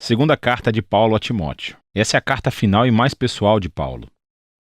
Segunda carta de Paulo a Timóteo. Essa é a carta final e mais pessoal de Paulo.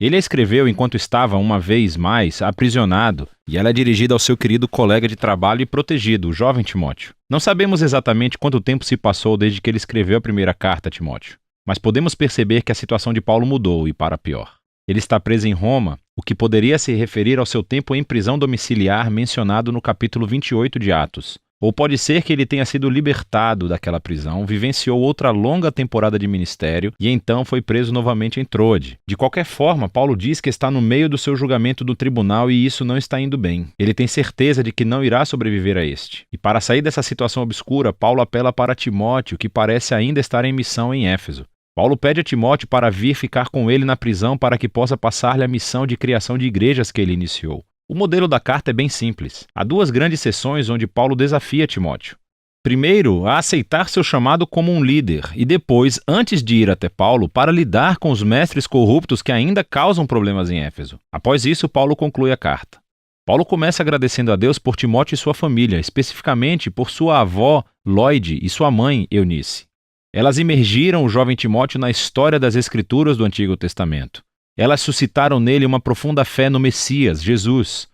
Ele a escreveu enquanto estava, uma vez mais, aprisionado, e ela é dirigida ao seu querido colega de trabalho e protegido, o jovem Timóteo. Não sabemos exatamente quanto tempo se passou desde que ele escreveu a primeira carta a Timóteo, mas podemos perceber que a situação de Paulo mudou e para pior. Ele está preso em Roma, o que poderia se referir ao seu tempo em prisão domiciliar mencionado no capítulo 28 de Atos. Ou pode ser que ele tenha sido libertado daquela prisão, vivenciou outra longa temporada de ministério e então foi preso novamente em Troade. De qualquer forma, Paulo diz que está no meio do seu julgamento do tribunal e isso não está indo bem. Ele tem certeza de que não irá sobreviver a este. E para sair dessa situação obscura, Paulo apela para Timóteo, que parece ainda estar em missão em Éfeso. Paulo pede a Timóteo para vir ficar com ele na prisão para que possa passar-lhe a missão de criação de igrejas que ele iniciou. O modelo da carta é bem simples. Há duas grandes seções onde Paulo desafia Timóteo. Primeiro, a aceitar seu chamado como um líder e depois, antes de ir até Paulo, para lidar com os mestres corruptos que ainda causam problemas em Éfeso. Após isso, Paulo conclui a carta. Paulo começa agradecendo a Deus por Timóteo e sua família, especificamente por sua avó, Lóide, e sua mãe, Eunice. Elas imergiram o jovem Timóteo na história das Escrituras do Antigo Testamento. Elas suscitaram nele uma profunda fé no Messias, Jesus.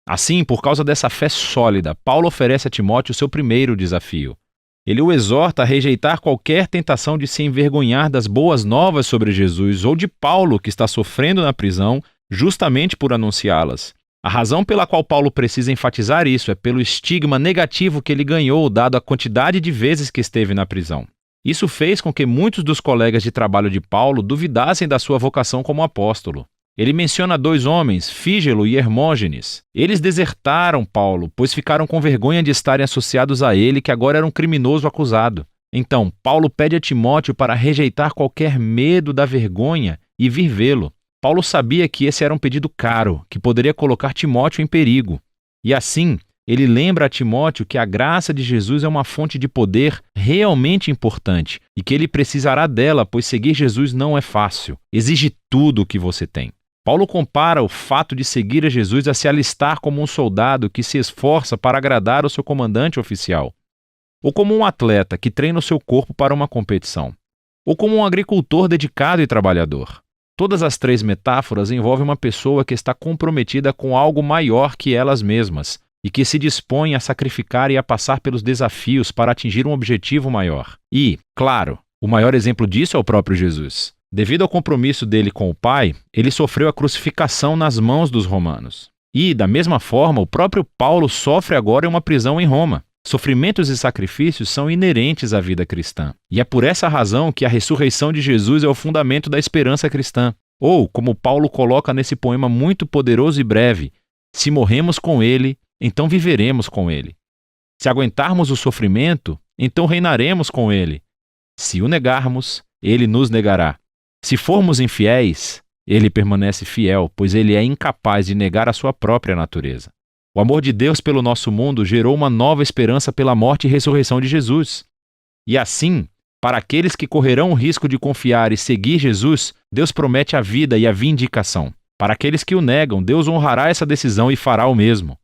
Assim, por causa dessa fé sólida, Paulo oferece a Timóteo o seu primeiro desafio. Ele o exorta a rejeitar qualquer tentação de se envergonhar das boas novas sobre Jesus ou de Paulo, que está sofrendo na prisão, justamente por anunciá-las. A razão pela qual Paulo precisa enfatizar isso é pelo estigma negativo que ele ganhou, dado a quantidade de vezes que esteve na prisão. Isso fez com que muitos dos colegas de trabalho de Paulo duvidassem da sua vocação como apóstolo. Ele menciona dois homens, Fígelo e Hermógenes. Eles desertaram Paulo, pois ficaram com vergonha de estarem associados a ele, que agora era um criminoso acusado. Então, Paulo pede a Timóteo para rejeitar qualquer medo da vergonha e vir vê-lo. Paulo sabia que esse era um pedido caro, que poderia colocar Timóteo em perigo. E assim, ele lembra a Timóteo que a graça de Jesus é uma fonte de poder realmente importante e que ele precisará dela, pois seguir Jesus não é fácil. Exige tudo o que você tem. Paulo compara o fato de seguir a Jesus a se alistar como um soldado que se esforça para agradar o seu comandante oficial, ou como um atleta que treina o seu corpo para uma competição, ou como um agricultor dedicado e trabalhador. Todas as três metáforas envolvem uma pessoa que está comprometida com algo maior que elas mesmas, e que se dispõe a sacrificar e a passar pelos desafios para atingir um objetivo maior. E, claro, o maior exemplo disso é o próprio Jesus. Devido ao compromisso dele com o Pai, ele sofreu a crucificação nas mãos dos romanos. E, da mesma forma, o próprio Paulo sofre agora em uma prisão em Roma. Sofrimentos e sacrifícios são inerentes à vida cristã. E é por essa razão que a ressurreição de Jesus é o fundamento da esperança cristã. Ou, como Paulo coloca nesse poema muito poderoso e breve, se morremos com ele, então viveremos com ele. Se aguentarmos o sofrimento, então reinaremos com ele. Se o negarmos, ele nos negará. Se formos infiéis, ele permanece fiel, pois ele é incapaz de negar a sua própria natureza. O amor de Deus pelo nosso mundo gerou uma nova esperança pela morte e ressurreição de Jesus. E assim, para aqueles que correrão o risco de confiar e seguir Jesus, Deus promete a vida e a vindicação. Para aqueles que o negam, Deus honrará essa decisão e fará o mesmo.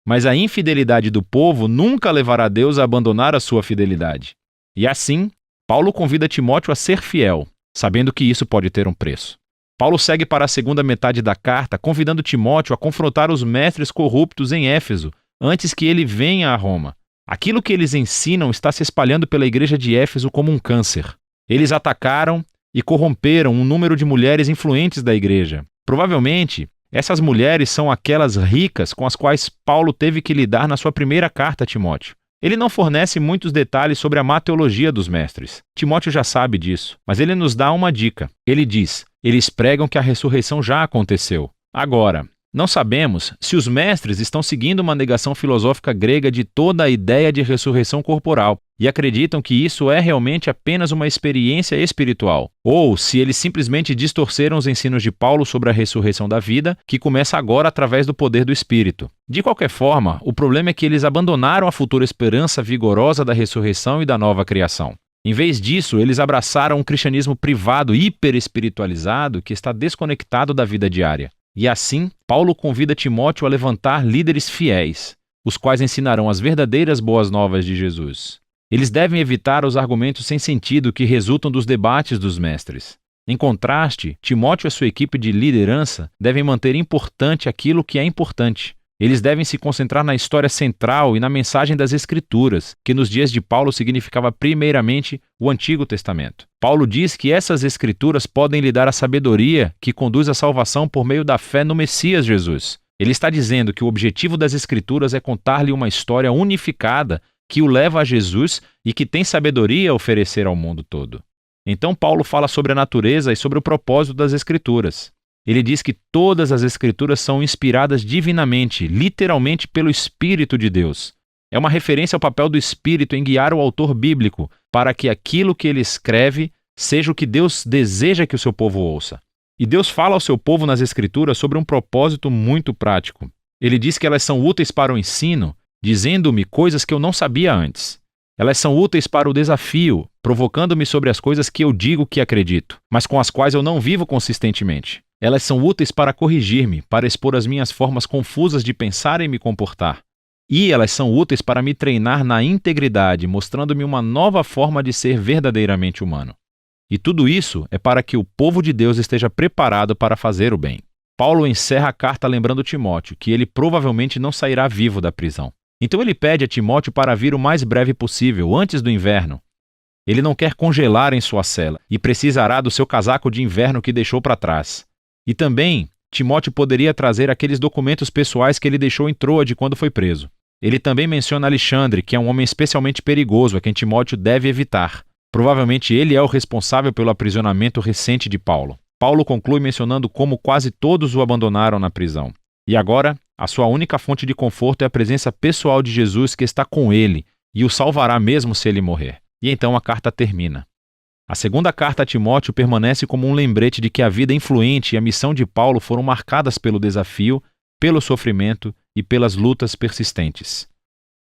Mas a infidelidade do povo nunca levará Deus a abandonar a sua fidelidade. E assim, Paulo convida Timóteo a ser fiel, sabendo que isso pode ter um preço. Paulo segue para a segunda metade da carta, convidando Timóteo a confrontar os mestres corruptos em Éfeso, antes que ele venha a Roma. Aquilo que eles ensinam está se espalhando pela igreja de Éfeso como um câncer. Eles atacaram e corromperam um número de mulheres influentes da igreja. Provavelmente, essas mulheres são aquelas ricas com as quais Paulo teve que lidar na sua primeira carta a Timóteo. Ele não fornece muitos detalhes sobre a má teologia dos mestres. Timóteo já sabe disso, mas ele nos dá uma dica. Ele diz: eles pregam que a ressurreição já aconteceu. Agora, não sabemos se os mestres estão seguindo uma negação filosófica grega de toda a ideia de ressurreição corporal e acreditam que isso é realmente apenas uma experiência espiritual, ou se eles simplesmente distorceram os ensinos de Paulo sobre a ressurreição da vida, que começa agora através do poder do Espírito. De qualquer forma, o problema é que eles abandonaram a futura esperança vigorosa da ressurreição e da nova criação. Em vez disso, eles abraçaram um cristianismo privado hiperespiritualizado que está desconectado da vida diária. E assim, Paulo convida Timóteo a levantar líderes fiéis, os quais ensinarão as verdadeiras boas novas de Jesus. Eles devem evitar os argumentos sem sentido que resultam dos debates dos mestres. Em contraste, Timóteo e sua equipe de liderança devem manter importante aquilo que é importante. Eles devem se concentrar na história central e na mensagem das Escrituras, que nos dias de Paulo significava primeiramente o Antigo Testamento. Paulo diz que essas Escrituras podem lhe dar a sabedoria que conduz à salvação por meio da fé no Messias Jesus. Ele está dizendo que o objetivo das Escrituras é contar-lhe uma história unificada que o leva a Jesus e que tem sabedoria a oferecer ao mundo todo. Então Paulo fala sobre a natureza e sobre o propósito das Escrituras. Ele diz que todas as Escrituras são inspiradas divinamente, literalmente pelo Espírito de Deus. É uma referência ao papel do Espírito em guiar o autor bíblico para que aquilo que ele escreve seja o que Deus deseja que o seu povo ouça. E Deus fala ao seu povo nas Escrituras sobre um propósito muito prático. Ele diz que elas são úteis para o ensino, dizendo-me coisas que eu não sabia antes. Elas são úteis para o desafio, provocando-me sobre as coisas que eu digo que acredito, mas com as quais eu não vivo consistentemente. Elas são úteis para corrigir-me, para expor as minhas formas confusas de pensar e me comportar. E elas são úteis para me treinar na integridade, mostrando-me uma nova forma de ser verdadeiramente humano. E tudo isso é para que o povo de Deus esteja preparado para fazer o bem. Paulo encerra a carta lembrando Timóteo que ele provavelmente não sairá vivo da prisão. Então ele pede a Timóteo para vir o mais breve possível, antes do inverno. Ele não quer congelar em sua cela e precisará do seu casaco de inverno que deixou para trás. E também, Timóteo poderia trazer aqueles documentos pessoais que ele deixou em Troade quando foi preso. Ele também menciona Alexandre, que é um homem especialmente perigoso a quem Timóteo deve evitar. Provavelmente ele é o responsável pelo aprisionamento recente de Paulo. Paulo conclui mencionando como quase todos o abandonaram na prisão. E agora, a sua única fonte de conforto é a presença pessoal de Jesus que está com ele e o salvará mesmo se ele morrer. E então a carta termina. A segunda carta a Timóteo permanece como um lembrete de que a vida influente e a missão de Paulo foram marcadas pelo desafio, pelo sofrimento e pelas lutas persistentes.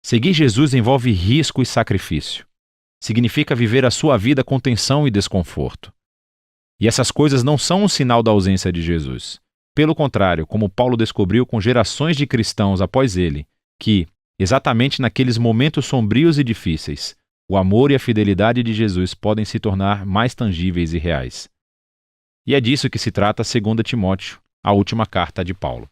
Seguir Jesus envolve risco e sacrifício. Significa viver a sua vida com tensão e desconforto. E essas coisas não são um sinal da ausência de Jesus. Pelo contrário, como Paulo descobriu com gerações de cristãos após ele, que, exatamente naqueles momentos sombrios e difíceis, o amor e a fidelidade de Jesus podem se tornar mais tangíveis e reais. E é disso que se trata 2 Timóteo, a última carta de Paulo.